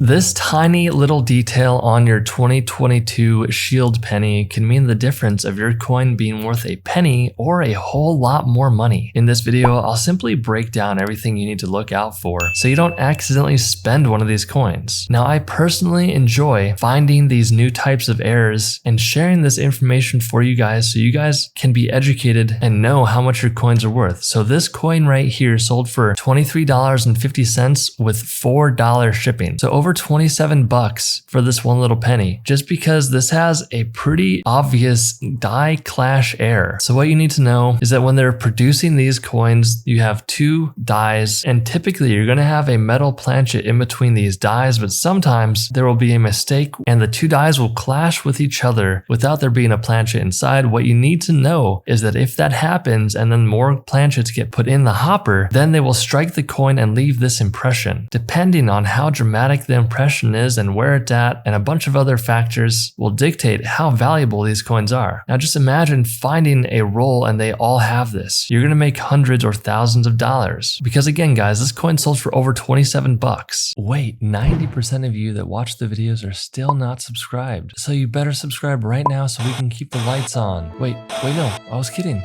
This tiny little detail on your 2022 Shield penny can mean the difference of your coin being worth a penny or a whole lot more money. In this video, I'll simply break down everything you need to look out for so you don't accidentally spend one of these coins. Now, I personally enjoy finding these new types of errors and sharing this information for you guys so you guys can be educated and know how much your coins are worth. So this coin right here sold for $23.50 with $4 shipping. So over 27 bucks for this one little penny, just because this has a pretty obvious die clash error. So what you need to know is that when they're producing these coins, you have two dies, and typically you're going to have a metal planchet in between these dies, but sometimes there will be a mistake and the two dies will clash with each other without there being a planchet inside. What you need to know is that if that happens and then more planchets get put in the hopper, then they will strike the coin and leave this impression. Depending on how dramatic the impression is and where it's at, and a bunch of other factors will dictate how valuable these coins are. Now just imagine finding a roll and they all have this. You're gonna make hundreds or thousands of dollars. Because again, guys, this coin sold for over 27 bucks. Wait, 90% of you that watch the videos are still not subscribed. So you better subscribe right now so we can keep the lights on. Wait, no, I was kidding.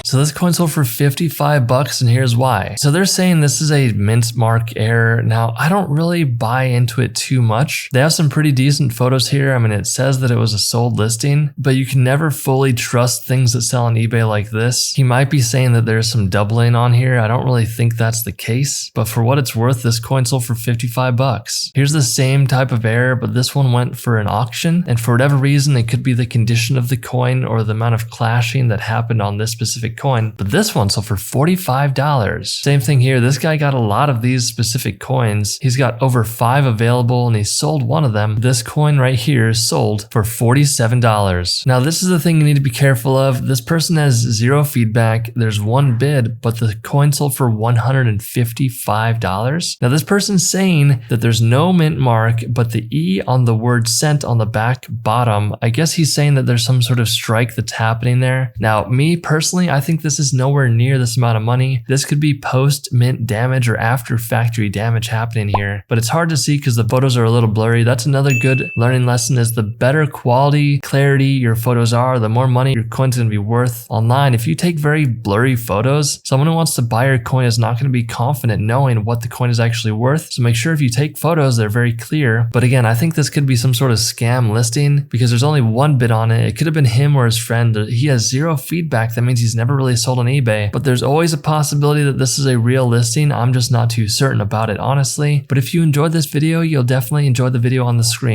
So this coin sold for 55 bucks, and here's why. So they're saying this is a mint mark error. Now, I don't really buy into it too much. They have some pretty decent photos here. I mean, it says that it was a sold listing, but you can never fully trust things that sell on eBay like this. He might be saying that there's some doubling on here. I don't really think that's the case, but for what it's worth, this coin sold for 55 bucks. Here's the same type of error, but this one went for an auction, and for whatever reason, it could be the condition of the coin or the amount of clashing that happened on this specific coin, but this one sold for $45. Same thing here. This guy got a lot of these specific coins. He's got over 5 available and he sold one of them. This coin right here sold for $47. Now this is the thing you need to be careful of. This person has zero feedback. There's one bid, but the coin sold for $155. Now this person's saying that there's no mint mark, but the E on the word sent on the back bottom, I guess he's saying that there's some sort of strike that's happening there. Now me personally, I think this is nowhere near this amount of money. This could be post mint damage or after factory damage happening here, but it's hard to see because the photos are a little blurry. That's another good learning lesson, is the better quality, clarity your photos are, the more money your coin's gonna be worth online. If you take very blurry photos, someone who wants to buy your coin is not gonna be confident knowing what the coin is actually worth. So make sure if you take photos, they're very clear. But again, I think this could be some sort of scam listing because there's only one bid on it. It could have been him or his friend. He has zero feedback. That means he's never really sold on eBay, but there's always a possibility that this is a real listing. I'm just not too certain about it, honestly. But if you enjoyed this video, you'll definitely enjoy the video on the screen.